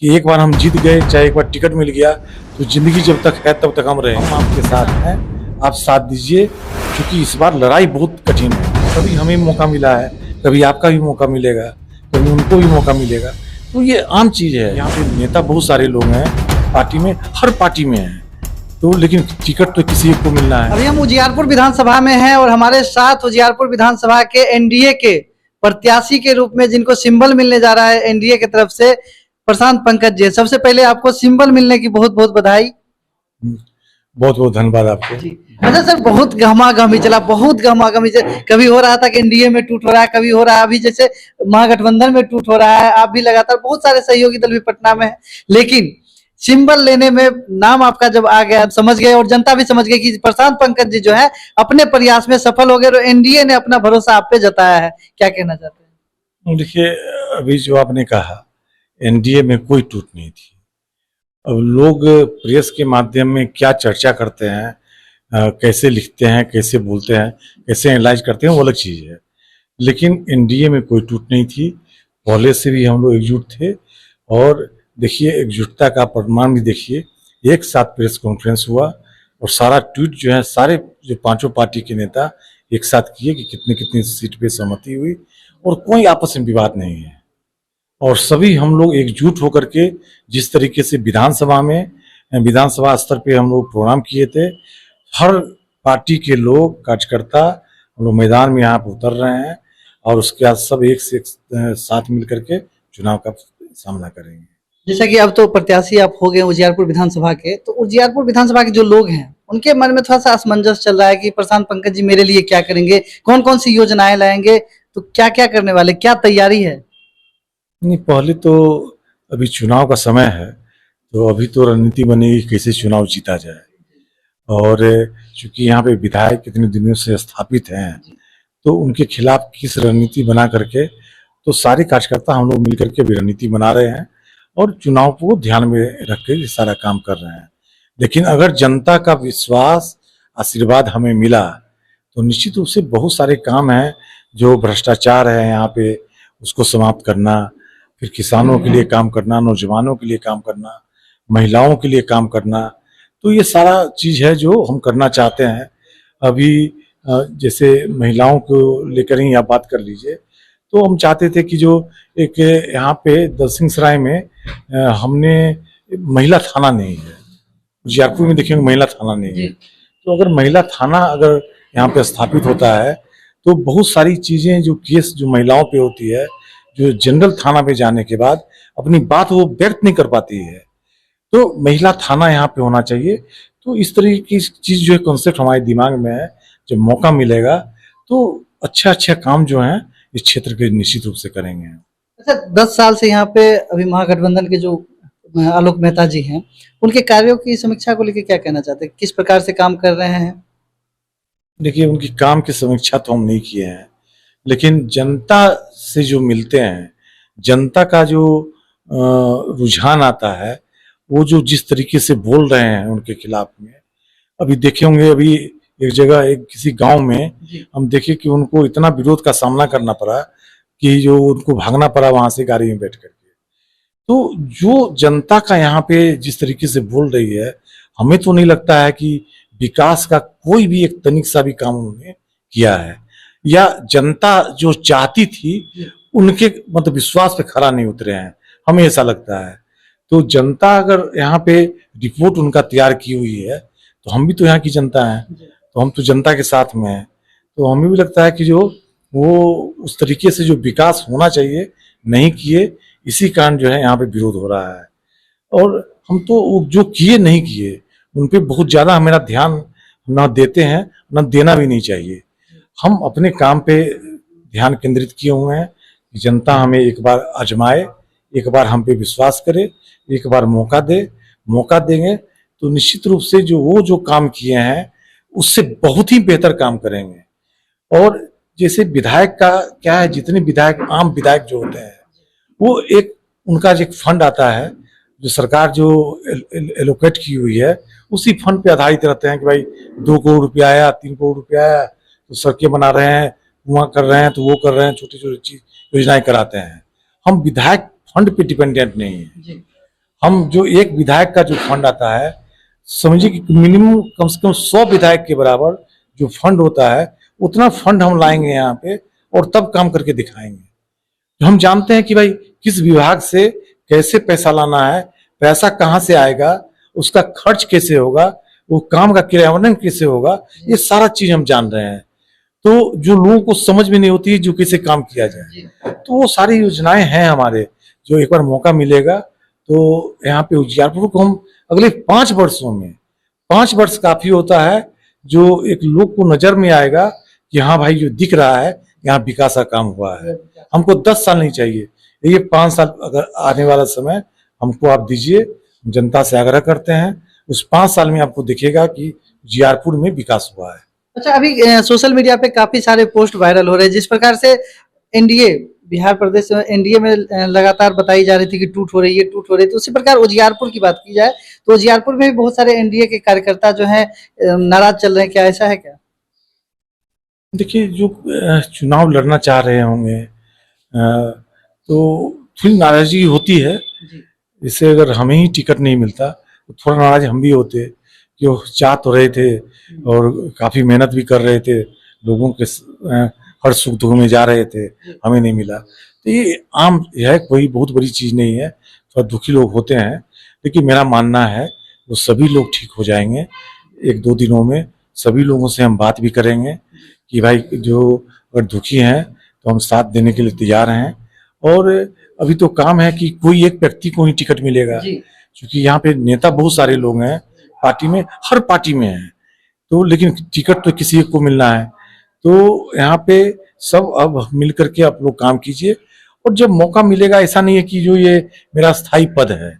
कि एक बार हम जीत गए, चाहे एक बार टिकट मिल गया, तो जिंदगी जब तक है तब तक हम रहेंगे। हम आपके साथ हैं, आप साथ दीजिए, क्योंकि इस बार लड़ाई बहुत कठिन है। कभी हमें मौका मिला है, कभी आपका भी मौका मिलेगा, कभी उनको भी मौका मिलेगा, तो ये आम चीज है। यहाँ पे नेता बहुत सारे लोग हैं पार्टी में, हर पार्टी में हैं, तो लेकिन टिकट तो किसी एक को मिलना है। अभी हम उजियारपुर विधानसभा में हैं और हमारे साथ उजियारपुर विधानसभा के एनडीए के प्रत्याशी के रूप में जिनको सिंबल मिलने जा रहा है एनडीए की तरफ से, प्रशांत पंकज जी। सबसे पहले आपको सिंबल मिलने की बहुत बहुत बधाई। बहुत बहुत धन्यवाद आपको। अच्छा सर, बहुत गहमागहमी चला, बहुत गहमागहमी चला। कभी हो रहा था कि एनडीए में टूट हो रहा है, कभी हो रहा है अभी जैसे महागठबंधन में टूट हो रहा है। आप भी लगातार, बहुत सारे सहयोगी दल भी पटना में है, लेकिन सिंबल लेने में नाम आपका जब आ गया, समझ गए और जनता भी समझ गई कि प्रशांत पंकज जी जो है अपने प्रयास में सफल हो गए और एनडीए ने अपना भरोसा आप पे जताया है। क्या कहना चाहते हैं? देखिए, अभी जो आपने कहा, एनडीए में कोई टूट नहीं थी। अब लोग प्रेस के माध्यम में क्या चर्चा करते हैं, कैसे लिखते हैं, कैसे बोलते हैं, कैसे एनालाइज करते हैं, वो अलग चीज़ है। लेकिन एनडीए में कोई टूट नहीं थी, पहले से भी हम लोग एकजुट थे। और देखिए, एकजुटता का प्रमाण भी देखिए, एक साथ प्रेस कॉन्फ्रेंस हुआ और सारा ट्वीट जो है सारे जो पांचों पार्टी के नेता एक साथ किए कि कितनी कितनी सीट पे सहमति हुई, और कोई आपस में विवाद नहीं है। और सभी हम लोग एकजुट होकर के जिस तरीके से विधानसभा स्तर पे हम लोग प्रोग्राम किए थे, हर पार्टी के लोग कार्यकर्ता हम लोग मैदान में यहाँ पर उतर रहे हैं और उसके बाद सब एक से एक साथ मिल करके चुनाव का सामना करेंगे। जैसा कि अब तो प्रत्याशी आप हो गए उजियारपुर विधानसभा के, तो उजियारपुर विधानसभा के जो लोग हैं उनके मन में थोड़ा सा असमंजस चल रहा है कि प्रशांत पंकज जी मेरे लिए क्या करेंगे, कौन कौन सी योजनाएं लाएंगे, तो क्या क्या करने वाले, क्या तैयारी है? नहीं, पहले तो अभी चुनाव का समय है, तो अभी तो रणनीति बनेगी कैसे चुनाव जीता जाए। और चूंकि यहाँ पे विधायक कितने दिनों से स्थापित हैं, तो उनके खिलाफ किस रणनीति बना करके, तो सारे कार्यकर्ता हम लोग मिल करके भी रणनीति बना रहे हैं और चुनाव को ध्यान में रख के ये सारा काम कर रहे हैं। लेकिन अगर जनता का विश्वास, आशीर्वाद हमें मिला, तो निश्चित रूप से बहुत सारे काम हैं। जो भ्रष्टाचार है यहाँ पे, उसको समाप्त करना, फिर किसानों के लिए काम करना, नौजवानों के लिए काम करना, महिलाओं के लिए काम करना, तो ये सारा चीज़ है जो हम करना चाहते हैं। अभी जैसे महिलाओं को लेकर ही आप बात कर लीजिए, तो हम चाहते थे कि जो एक यहाँ पे दलसिंहसराय में हमने महिला थाना नहीं है, उजियारपुर में देखेंगे महिला थाना नहीं है, तो अगर महिला थाना अगर यहाँ पे स्थापित होता है, तो बहुत सारी चीज़ें जो केस जो महिलाओं पे होती है, जो जनरल थाना पे जाने के बाद अपनी बात वो व्यक्त नहीं कर पाती है, तो महिला थाना यहाँ पे होना चाहिए। तो इस तरह की चीज़ जो है, कॉन्सेप्ट हमारे दिमाग में है। जब मौका मिलेगा तो अच्छा अच्छा काम जो है इस क्षेत्र के निश्चित रूप से करेंगे। अच्छा, 10 साल से यहाँ पे अभी महागठबंधन के जो आलोक मेहता जी हैं, उनके कार्यों की समीक्षा को लेकर क्या कहना चाहते हैं, किस प्रकार से काम कर रहे हैं? देखिए, उनकी काम की समीक्षा तो हम नहीं किए हैं, लेकिन जनता से जो मिलते हैं, जनता का जो रुझान आता है, वो जो जिस तरीके से बोल रहे हैं उनके खिलाफ में, अभी देखे होंगे, अभी एक जगह एक किसी गांव में हम देखे कि उनको इतना विरोध का सामना करना पड़ा कि जो उनको भागना पड़ा वहां से गाड़ी में बैठ करके। तो जो जनता का यहाँ पे जिस तरीके से बोल रही है, हमें तो नहीं लगता है कि विकास का कोई भी एक तनिक सा भी काम उन्होंने किया है, या जनता जो चाहती थी उनके मतलब विश्वास पे खरा नहीं उतरे हैं, हमें ऐसा लगता है। तो जनता अगर यहाँ पे रिपोर्ट उनका तैयार की हुई है, तो हम भी तो यहाँ की जनता है, तो हम तो जनता के साथ में हैं, तो हमें भी लगता है कि जो वो उस तरीके से जो विकास होना चाहिए नहीं किए, इसी कारण जो है यहाँ पे विरोध हो रहा है। और हम तो जो किए नहीं किए उन पे बहुत ज़्यादा मेरा ध्यान न देते हैं, न देना भी नहीं चाहिए। हम अपने काम पे ध्यान केंद्रित किए हुए हैं कि जनता हमें एक बार आजमाए, एक बार हम पे विश्वास करे, एक बार मौका देंगे तो निश्चित रूप से जो काम किए हैं उससे बहुत ही बेहतर काम करेंगे। और जैसे विधायक का क्या है, जितने विधायक, आम विधायक जो होते हैं, वो एक उनका जो एक फंड आता है, जो सरकार जो एलोकेट की हुई है, उसी फंड पे आधारित रहते हैं कि भाई 2 करोड़ रुपया आया, 3 करोड़ रुपया आया, तो सड़कें बना रहे हैं, कुआं कर रहे हैं, तो वो कर रहे हैं, छोटी छोटी चीज योजनाएं कराते हैं। हम विधायक फंड पे डिपेंडेंट नहीं है। हम जो एक विधायक का जो फंड आता है, समझिए कि मिनिमम कम से कम 100 विधायक के बराबर जो फंड होता है, उतना फंड हम लाएंगे यहाँ पे और तब काम करके दिखाएंगे। तो हम जानते हैं कि भाई किस विभाग से कैसे पैसा लाना है, पैसा कहाँ से आएगा, उसका खर्च कैसे होगा, वो काम का क्रियान्वयन कैसे होगा, ये सारा चीज हम जान रहे हैं। तो जो लोगों को समझ में नहीं होती है जो कैसे काम किया जाए, तो वो सारी योजनाएं हैं हमारे। जो एक बार मौका मिलेगा तो यहाँ पे उजियारपुर को हम अगले 5 वर्षों में, 5 वर्ष काफी होता है, जो एक लोग को नजर में आएगा कि हाँ भाई जो दिख रहा है यहाँ विकास का काम हुआ है। हमको 10 साल नहीं चाहिए, ये 5 साल अगर आने वाला समय हमको आप दीजिए, जनता से आग्रह करते हैं उस 5 साल में आपको दिखेगा कि उजियारपुर में विकास हुआ है। अच्छा, अभी सोशल मीडिया पे काफी सारे पोस्ट वायरल हो रहे हैं, जिस प्रकार से एनडीए बिहार प्रदेश एनडीए में लगातार बताई जा रही थी कि टूट हो रही है, टूट हो रही है। तो उसी प्रकार उजियारपुर की बात की जाए तो उजियारपुर में भी बहुत सारे एनडीए के कार्यकर्ता जो हैं नाराज चल रहे हैं, क्या ऐसा है क्या? देखिए, जो चुनाव लड़ना चाह रहे होंगे तो थोड़ी नाराजगी होती है। इससे अगर हमें ही टिकट नहीं मिलता तो थोड़ा नाराज हम भी होते कि वो चाह तो रहे थे और काफी मेहनत भी कर रहे थे, लोगों के हर सुख दुख में जा रहे थे, हमें नहीं मिला। तो ये आम है, कोई बहुत बड़ी चीज नहीं है। थोड़ा दुखी लोग होते हैं, लेकिन मेरा मानना है वो सभी लोग ठीक हो जाएंगे। 1-2 दिनों में सभी लोगों से हम बात भी करेंगे कि भाई जो अगर दुखी हैं तो हम साथ देने के लिए तैयार हैं। और अभी तो काम है कि कोई एक व्यक्ति को ही टिकट मिलेगा, क्योंकि यहाँ पे नेता बहुत सारे लोग हैं पार्टी में, हर पार्टी में है, तो लेकिन टिकट तो किसी एक को मिलना है। तो यहाँ पे सब अब मिल करके आप लोग काम कीजिए, और जब मौका मिलेगा, ऐसा नहीं है कि जो ये मेरा स्थायी पद है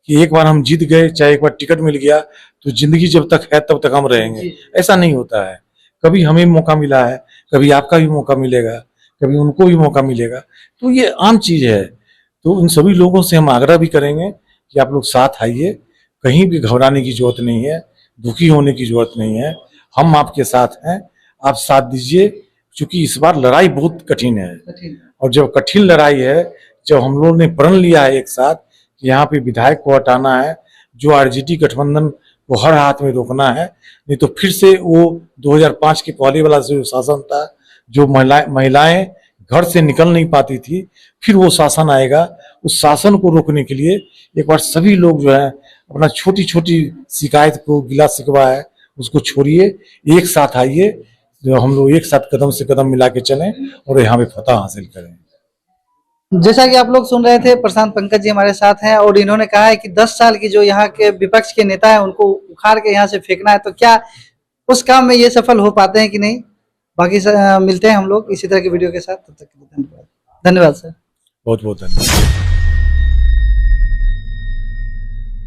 कि एक बार हम जीत गए, चाहे एक बार टिकट मिल गया तो जिंदगी जब तक है तब तक हम रहेंगे, ऐसा नहीं होता है। कभी हमें मौका मिला है, कभी आपका भी मौका मिलेगा, कभी उनको भी मौका मिलेगा, तो ये आम चीज है। तो उन सभी लोगों से हम आग्रह भी करेंगे कि आप लोग साथ आइए, कहीं भी घबराने की जरूरत नहीं है, दुखी होने की जरूरत नहीं है, हम आपके साथ हैं, आप साथ दीजिए। क्योंकि इस बार लड़ाई बहुत कठिन है, और जब कठिन लड़ाई है, जब हम लोगों ने प्रण लिया है एक साथ कि यहाँ पे विधायक को हटाना है, जो आरजेडी गठबंधन को हर हाथ में रोकना है, नहीं तो फिर से वो 2005 के पहले वाला जो शासन था, जो महिलाएं घर से निकल नहीं पाती थी, फिर वो शासन आएगा। उस शासन को रोकने के लिए एक बार सभी लोग जो है अपना छोटी छोटी शिकायत को, गिला शिकवा है, उसको छोड़िए, एक साथ आइए, जो हम लोग एक साथ कदम से कदम मिला के चलें और यहाँ पे फतह हासिल करें। जैसा कि आप लोग सुन रहे थे, प्रशांत पंकज जी हमारे साथ हैं और इन्होंने कहा है कि 10 साल की जो यहाँ के विपक्ष के नेता है उनको उखाड़ के यहाँ से फेंकना है। तो क्या उस काम में ये सफल हो पाते हैं कि नहीं? बाकी मिलते हैं हम लोग इसी तरह की वीडियो के साथ, तब तक के लिए धन्यवाद। धन्यवाद सर, बहुत बहुत धन्यवाद।